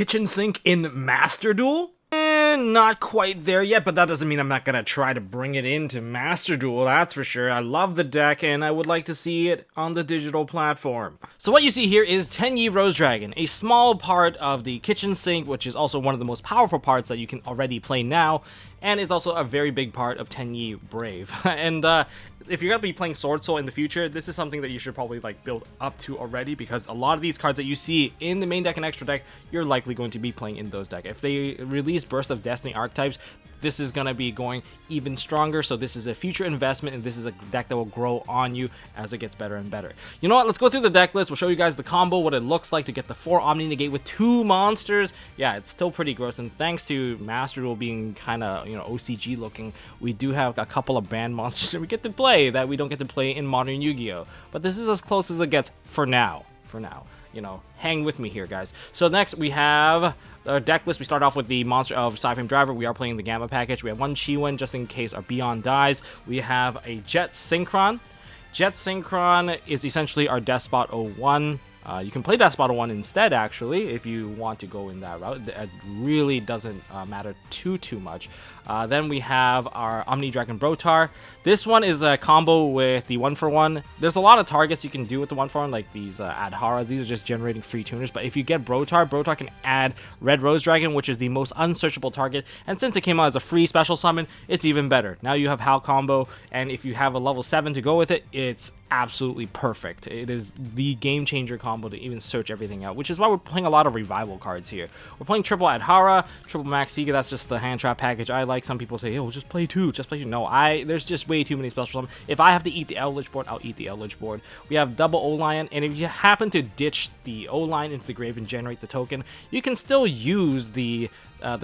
kitchen sink in Master Duel? Not quite there yet, but that doesn't mean I'm not gonna try to bring it into Master Duel, that's for sure. I love the deck, and I would like to see it on the digital platform. So what you see here is TENYI Rose Dragon, a small part of the kitchen sink, which is also one of the most powerful parts that you can already play now, and is also a very big part of TENYI Brave. And if you're gonna be playing Sword Soul in the future, this is something that you should probably like build up to already, because a lot of these cards that you see in the main deck and extra deck, you're likely going to be playing in those decks. If they release Burst of Destiny archetypes, this is going to be going even stronger, so this is a future investment, and this is a deck that will grow on you as it gets better and better. You know what, let's go through the deck list. We'll show you guys the combo, what it looks like to get the 4 Omni Negate with 2 monsters. Yeah, it's still pretty gross, and thanks to Master Duel being kind of, you know, OCG looking, we do have a couple of banned monsters that we get to play that we don't get to play in Modern Yu-Gi-Oh! But this is as close as it gets for now. You know, hang with me here, guys. So next we have our deck list. We start off with the monster of Psyframe Driver. We are playing the Gamma package. We have 1 Chiwen just in case our Beyond dies. We have a Jet Synchron. Jet Synchron is essentially our Despot 01. You can play Despot 01 instead, actually, if you want to go in that route. It really doesn't matter too much. Then we have our Omni Dragon Brotar. This one is a combo with the 1-for-1. There's a lot of targets you can do with the 1-for-1, like these Adharas. These are just generating free tuners. But if you get Brotar can add Red Rose Dragon, which is the most unsearchable target. And since it came out as a free special summon, it's even better. Now you have HAL combo, and if you have a level 7 to go with it, it's absolutely perfect. It is the game changer combo to even search everything out, which is why we're playing a lot of revival cards here. We're playing triple Adhara, triple Max Sega. That's just the hand trap package I like. Some people say, oh, just play 2, just play 2. No, there's just way too many special summons. If I have to eat the Eldritch board, I'll eat the Eldritch board. We have double O-Lion, and if you happen to ditch the O-Lion into the grave and generate the token, you can still use the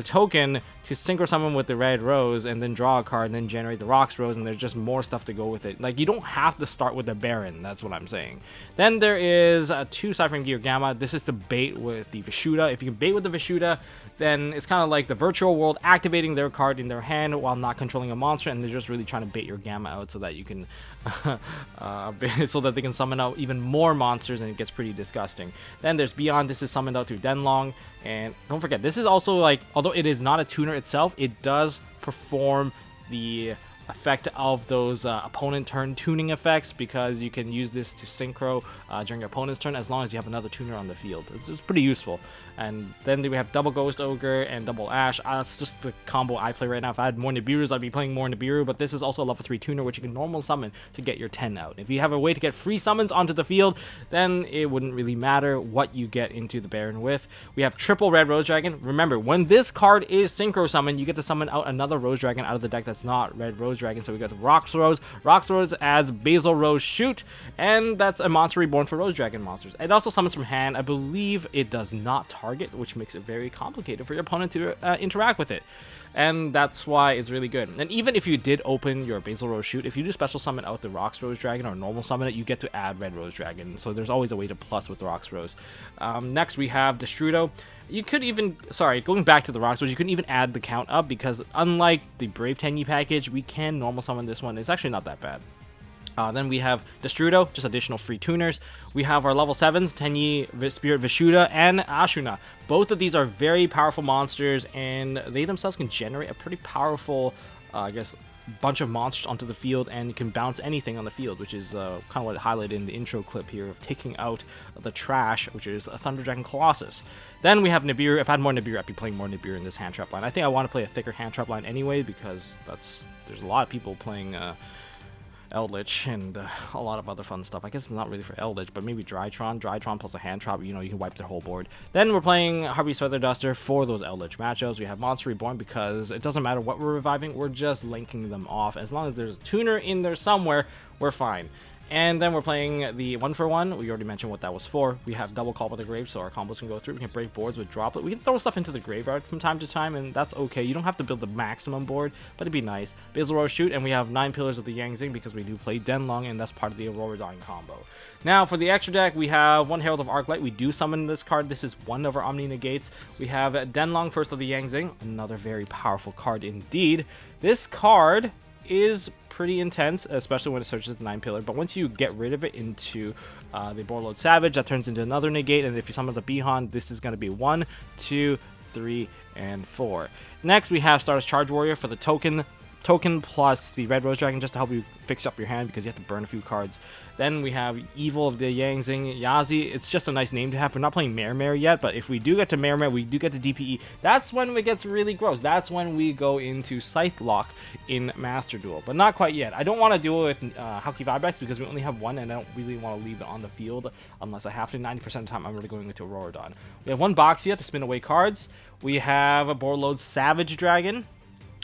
token to synchro summon with the Red Rose and then draw a card and then generate the Rocks Rose, and there's just more stuff to go with it. Like, you don't have to start with the Baron, that's what I'm saying. Then there is 2 Psyframe Gear Gamma. This is to bait with the Vishuda. If you can bait with the Vishuda, then it's kind of like the virtual world activating their card in their hand while not controlling a monster, and they're just really trying to bait your Gamma out so that you can so that they can summon out even more monsters, and it gets pretty disgusting. Then there's Beyond. This is summoned out through Denlong, and don't forget, this is also like, although it is not a tuner itself, it does perform the effect of those opponent turn tuning effects, because you can use this to synchro during your opponent's turn as long as you have another tuner on the field. It's pretty useful. And then we have double Ghost Ogre and double Ash. That's just the combo I play right now. If I had more Nibirus, I'd be playing more Nibiru, but this is also a level 3 tuner, which you can normal summon to get your 10 out. If you have a way to get free summons onto the field, then it wouldn't really matter what you get into the Baron with. We have triple Red Rose Dragon. Remember, when this card is synchro summon, you get to summon out another Rose Dragon out of the deck that's not Red Rose Dragon. So we got the Rocks Rose. Rocks Rose adds Basil Rose Shoot, and that's a monster reborn for Rose Dragon monsters. It also summons from hand. I believe it does not target, which makes it very complicated for your opponent to interact with it. And that's why it's really good. And even if you did open your Basil Rose Shoot, if you do special summon out the Rocks Rose Dragon or normal summon it, you get to add Red Rose Dragon. So there's always a way to plus with Rocks Rose. Next we have Destrudo. You could even, going back to the Rocks Rose, you can even add the count up, because unlike the Brave TENYI package, we can normal summon this one. It's actually not that bad. Then we have Destrudo, just additional free tuners. We have our level 7s, TENYI, Spirit Vishuda, and Ashuna. Both of these are very powerful monsters, and they themselves can generate a pretty powerful, bunch of monsters onto the field, and you can bounce anything on the field, which is kind of what I highlighted in the intro clip here of taking out the trash, which is a Thunder Dragon Colossus. Then we have Nibiru. If I had more Nibiru, I'd be playing more Nibiru in this hand trap line. I think I want to play a thicker hand trap line anyway, because there's a lot of people playing Eldritch and a lot of other fun stuff. I guess it's not really for Eldritch, but maybe Drytron plus a hand trap, you know, you can wipe their whole board. Then we're playing Harvey's Feather Duster for those Eldritch matchups. We have Monster Reborn, because it doesn't matter what we're reviving, we're just linking them off. As long as there's a tuner in there somewhere, we're fine. And then we're playing the 1-for-1. We already mentioned what that was for. We have double Call by the Grave, so our combos can go through. We can break boards with Droplet. We can throw stuff into the graveyard from time to time, and that's okay. You don't have to build the maximum board, but it'd be nice. Basil Rose Shoot, and we have 9 Pillars of the Yang Zing, because we do play Denlong, and that's part of the Aurora Dawn combo. Now, for the extra deck, we have 1 Herald of Arclight. We do summon this card. This is one of our Omni Negates. We have Denlong, First of the Yang Zing, another very powerful card indeed. This card is pretty intense, especially when it searches the 9 pillar, but once you get rid of it into the Borload Savage. That turns into another negate, and if you summon the Bihan, this is going to be 1, 2, 3, and 4. Next, we have Stardust Charge Warrior for the token plus the Red Rose Dragon, just to help you fix up your hand because you have to burn a few cards. Then we have Evil of the Yangzing Yazi. It's just a nice name to have. We're not playing Mare yet, but if we do get to Mare, we do get to DPE. That's when it gets really gross. That's when we go into Scythe Lock in Master Duel, but not quite yet. I don't want to duel with Haki Vibrax because we only have one, and I don't really want to leave it on the field unless I have to. 90% of the time, I'm really going into Aurora Dawn. We have one Boxia to spin away cards. We have a Borload Savage Dragon.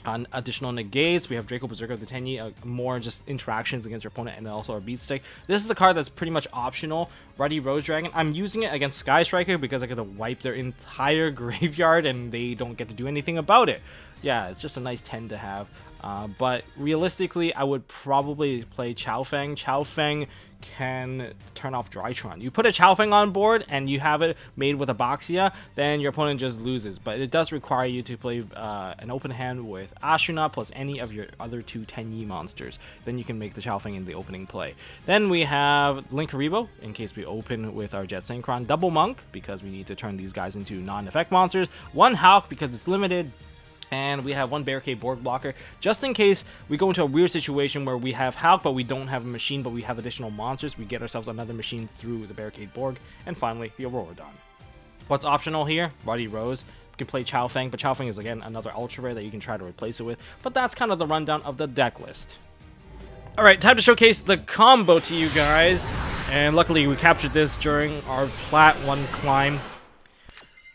On additional negates, we have Draco Berserker of the Tenyi, more just interactions against your opponent, and also our Beat Stick. This is the card that's pretty much optional. Ruddy Rose Dragon. I'm using it against Sky Striker because I get to wipe their entire graveyard and they don't get to do anything about it. Yeah, it's just a nice 10 to have. But realistically, I would probably play Chaofeng. Chaofeng can turn off Drytron. You put a Chaofeng on board and you have it made with a Boxia, then your opponent just loses. But it does require you to play an open hand with Astronaut plus any of your other 2 Tenyi monsters. Then you can make the Chaofeng in the opening play. Then we have Linkaribo, in case we open with our Jet Synchron. Double Monk, because we need to turn these guys into non-effect monsters. One Hulk, because it's limited. And we have one Barricade Borg Blocker, just in case we go into a weird situation where we have Hulk, but we don't have a machine, but we have additional monsters. We get ourselves another machine through the Barricade Borg. And finally, the Aurora Dawn. What's optional here? Ruddy Rose. You can play Chaofeng, but Chaofeng is, again, another Ultra Rare that you can try to replace it with. But that's kind of the rundown of the deck list. Alright, time to showcase the combo to you guys. And luckily, we captured this during our Plat 1 climb.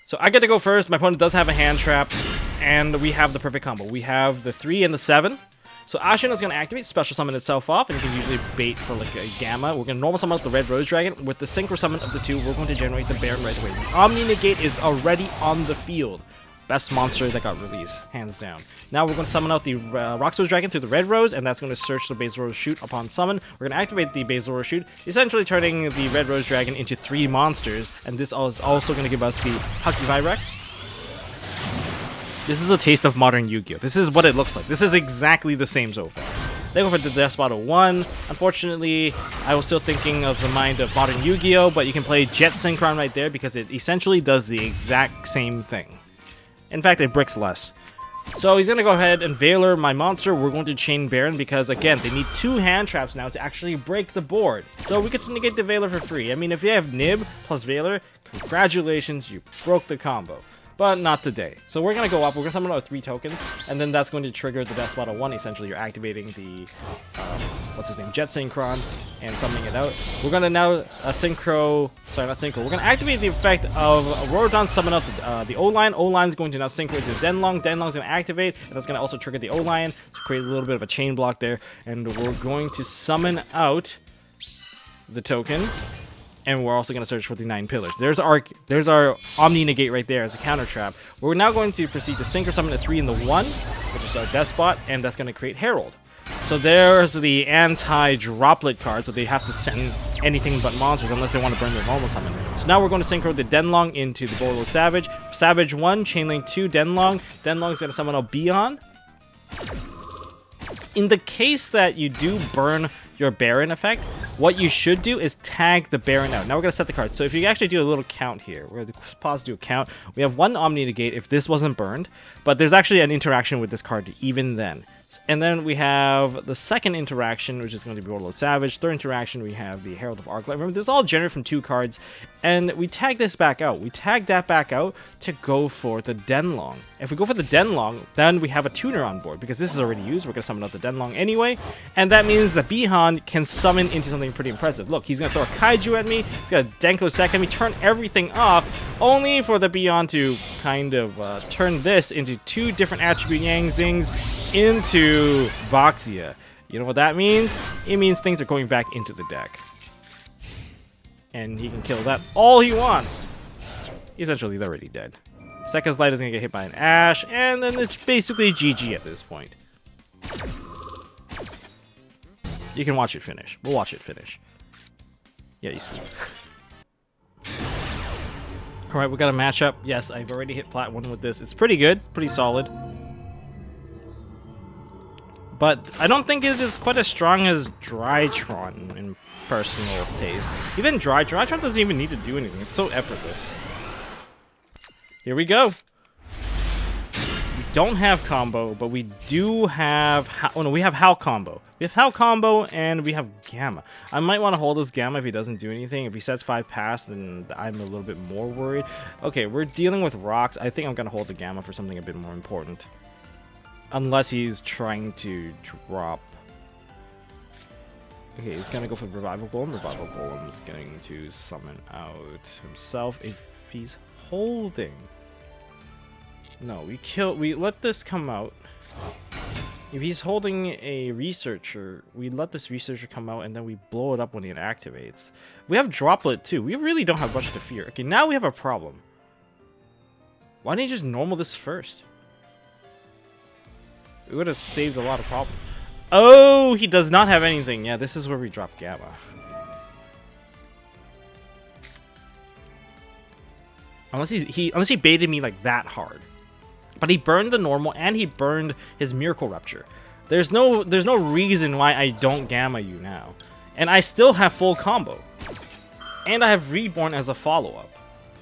So I get to go first. My opponent does have a hand trap. And we have the perfect combo. We have the 3 and the 7. So Ashen is going to activate, special summon itself off, and you can usually bait for like a Gamma. We're going to normal summon out the Red Rose Dragon. With the Synchro Summon of the 2, we're going to generate the Baron right away. The Omni Negate is already on the field. Best monster that got released, hands down. Now we're going to summon out the Roxos Dragon through the Red Rose, and that's going to search the Basil Rose Shoot upon summon. We're going to activate the Basil Rose Shoot, essentially turning the Red Rose Dragon into 3 monsters, and this is also going to give us the Haki Vibrax. This is a taste of modern Yu-Gi-Oh! This is what it looks like. This is exactly the same so far. They go for the Despot 1. Unfortunately, I was still thinking of the mind of modern Yu-Gi-Oh! But you can play Jet Synchron right there because it essentially does the exact same thing. In fact, it bricks less. So he's going to go ahead and Veiler my monster. We're going to chain Baron because, again, they need 2 hand traps now to actually break the board. So we get to negate the Veiler for free. I mean, if you have Nib plus Veiler, congratulations, you broke the combo. But not today. So we're going to go up. We're going to summon out 3 tokens. And then that's going to trigger the Despot 1. Essentially, you're activating the, what's his name? Jet Synchron. And summoning it out. We're going to now Synchro. Sorry, not Synchro. We're going to activate the effect of Aurora Dawn, summon out the O-Line. O-Line is going to now sync with the Denlong. Denlong is going to activate. And that's going to also trigger the O-Line to create a little bit of a chain block there. And we're going to summon out the token. And we're also going to search for the 9 pillars. There's our Omni Negate right there as a counter trap. We're now going to proceed to Synchro Summon a 3 in the 1, which is our Despot, and that's going to create Herald. So there's the anti-droplet card, so they have to send anything but monsters unless they want to burn their normal summon. So now we're going to synchro the Denlong into the Borload Savage. Savage 1, Chainlink 2, Denlong. Denlong's going to summon out Bihan. In the case that you do burn your Baron effect, what you should do is tag the Baron out. Now we're going to set the card. So if you actually do a little count here, we're going to pause to do a count. We have 1 Omni Negate if this wasn't burned, but there's actually an interaction with this card even then. And then we have the second interaction, which is going to be Borload Savage. Third interaction, we have the Herald of Arclight. Remember, this is all generated from 2 cards, and we tag this back out. We tag that back out to go for the Denlong. If we go for the Denlong, then we have a tuner on board, because this is already used. We're going to summon out the Denlong anyway, and that means that Bihan can summon into something pretty impressive. Look, he's going to throw a Kaiju at me, he's got a Denko Sek at me, turn everything off, only for the Bihan to kind of turn this into 2 different attribute Yangzings into Boxia. You know what that means? It means things are going back into the deck. And he can kill that all he wants. Essentially, he's already dead. Second's Light is going to get hit by an Ash, and then it's basically GG at this point. You can watch it finish. We'll watch it finish. Yeah, you see. Alright, we got a matchup. Yes, I've already hit Plat 1 with this. It's pretty good. Pretty solid. But I don't think it is quite as strong as Drytron in personal taste. Even Drytron doesn't even need to do anything. It's so effortless. Here we go. We don't have combo, but we do have... Oh no, we have Hal combo. We have Hal combo and we have Gamma. I might want to hold this Gamma if he doesn't do anything. If he sets 5 past, then I'm a little bit more worried. Okay, we're dealing with rocks. I think I'm going to hold the Gamma for something a bit more important. Unless he's trying to drop. Okay, he's gonna go for Revival Golem. Revival Golem is going to summon out himself if he's holding. No, we let this come out. If he's holding a Researcher, we let this Researcher come out and then we blow it up when it activates. We have Droplet too. We really don't have much to fear. Okay, now we have a problem. Why didn't you just normal this first? We would have saved a lot of problems. Oh, he does not have anything. Yeah, this is where we drop Gamma. Unless he baited me like that hard. But he burned the normal and he burned his Miracle Rupture. There's no reason why I don't Gamma you now. And I still have full combo. And I have Reborn as a follow-up.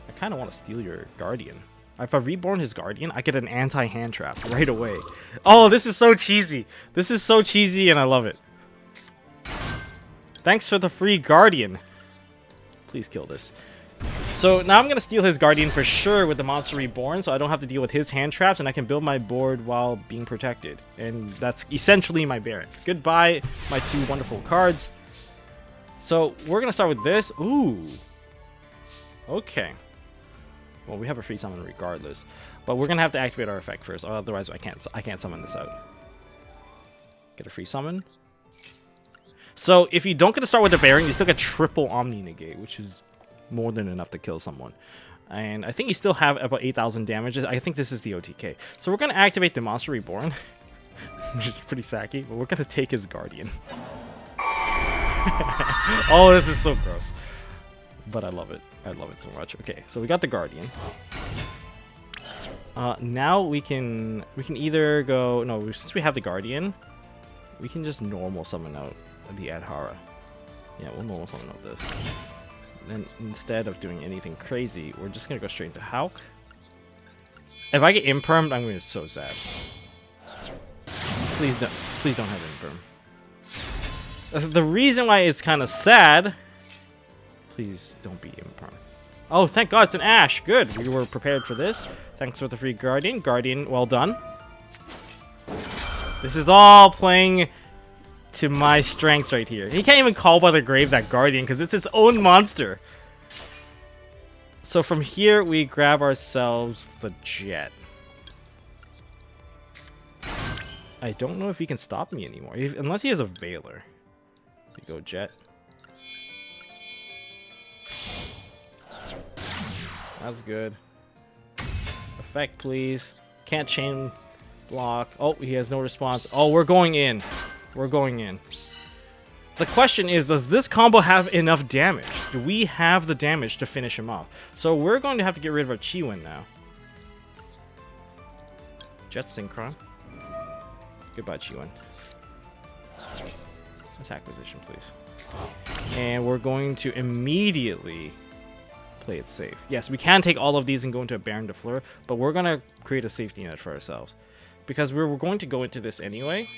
I kind of want to steal your Guardian. If I Reborn his Guardian, I get an anti-hand trap right away. Oh, this is so cheesy. This is so cheesy and I love it. Thanks for the free Guardian. Please kill this. So now I'm going to steal his Guardian for sure with the Monster Reborn, so I don't have to deal with his hand traps and I can build my board while being protected. And that's essentially my Baron. Goodbye, my 2 wonderful cards. So we're going to start with this. Ooh. Okay. Well, we have a free summon regardless, but we're gonna have to activate our effect first, otherwise I can't summon this out. Get a free summon. So if you don't get to start with the Baron, you still get triple Omni negate, which is more than enough to kill someone. And I think you still have about 8,000 damage. I think this is the OTK. So we're gonna activate the Monster Reborn, which is pretty sacky, but we're gonna take his Guardian. Oh, this is so gross. But I love it. I love it so much. Okay, so we got the Guardian. Now we can either go... No, since we have the Guardian, we can just normal summon out the Adhara. Yeah, we'll normal summon out this. And instead of doing anything crazy, we're just going to go straight into Hulk. If I get Impermed, I'm going to be so sad. Please don't have Imperm. The reason why it's kind of sad... Please don't be Imperm. Oh, thank God, it's an Ash. Good. We were prepared for this. Thanks for the free Guardian. Guardian, well done. This is all playing to my strengths right here. He can't even call by the grave that Guardian because it's his own monster. So from here, we grab ourselves the Jet. I don't know if he can stop me anymore, unless he has a Veiler. We go Jet. That's good. Effect, please. Can't chain block. Oh, he has no response. Oh, we're going in. We're going in. The question is, does this combo have enough damage? Do we have the damage to finish him off? So we're going to have to get rid of our Chiwin now. Jet Synchron. Goodbye, Chiwin. Attack position, please. And we're going to immediately... play it safe. Yes, we can take all of these and go into a Baron de Fleur, but we're going to create a safety net for ourselves. Because we're going to go into this anyway.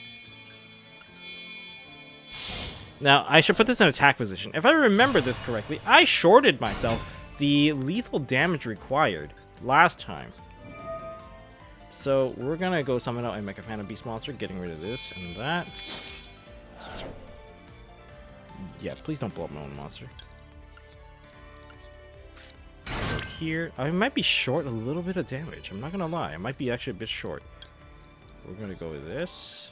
Now, I should put this in attack position. If I remember this correctly, I shorted myself the lethal damage required last time. So we're going to go summon out and make a Phantom Beast monster, getting rid of this and that. Yeah, please don't blow up my own monster. Here, I might be short a little bit of damage. I'm not gonna lie, I might be actually a bit short. We're gonna go with this.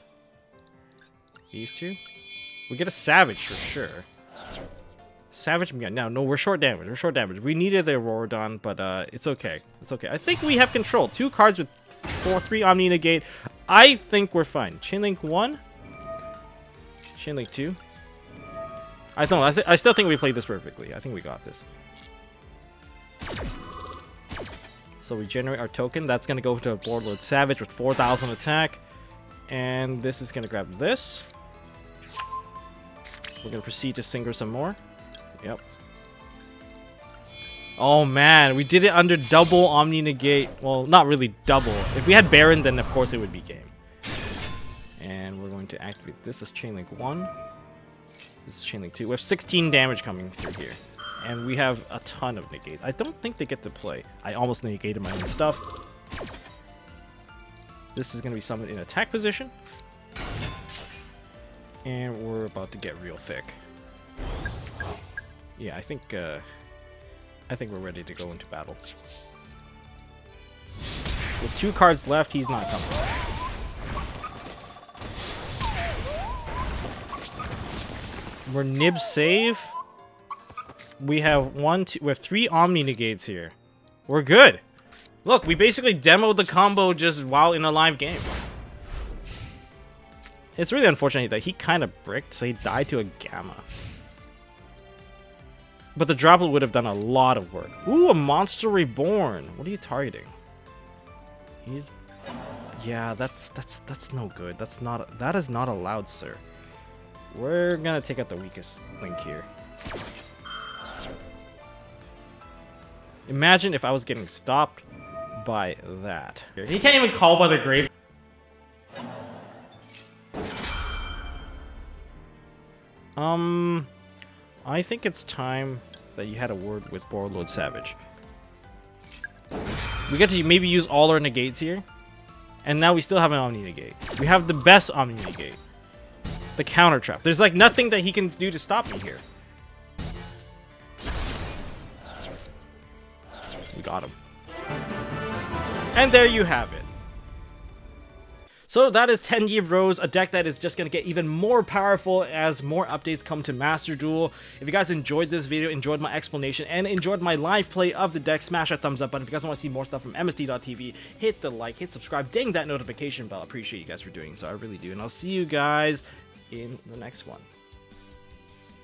These two. We get a Savage for sure. Savage, no, we're short damage. We're short damage. We needed the Auroradon, but it's okay. It's okay. I think we have control. 2 cards with 3 Omni negate. I think we're fine. Chainlink 1. Chainlink 2. I still think we played this perfectly. I think we got this. So we generate our token. That's going to go to a Boardlord Savage with 4,000 attack. And this is gonna grab this. We're gonna proceed to Synchro some more. Yep. Oh man, we did it under double Omni Negate. Well, not really double. If we had Baron, then of course it would be game. And we're going to activate this as Chain Link 1. This is Chain Link 2. We have 16 damage coming through here. And we have a ton of negates. I don't think they get to play. I almost negated my own stuff. This is going to be summoned in attack position. And we're about to get real thick. Yeah, I think we're ready to go into battle. With 2 cards left, he's not coming. We're nib save. We have we have 3 Omni Negates here. We're good. Look, we basically demoed the combo just while in a live game. It's really unfortunate that he kind of bricked, so he died to a Gamma. But the droplet would have done a lot of work. Ooh, a Monster Reborn. What are you targeting? He's... Yeah, that's no good. That is not allowed, sir. We're gonna take out the weakest link here. Imagine if I was getting stopped by that. He can't even call by the grave. I think it's time that you had a word with Warlord Savage. We get to maybe use all our negates here. And now we still have an Omni Negate. We have the best Omni Negate. The counter trap. There's like nothing that he can do to stop me here. We got him. And there you have it. So that is TENYI Rose, a deck that is just going to get even more powerful as more updates come to Master Duel. If you guys enjoyed this video, enjoyed my explanation, and enjoyed my live play of the deck, smash that thumbs up button. If you guys want to see more stuff from MST.TV, hit the like, hit subscribe, ding that notification bell. I appreciate you guys for doing so, I really do. And I'll see you guys in the next one.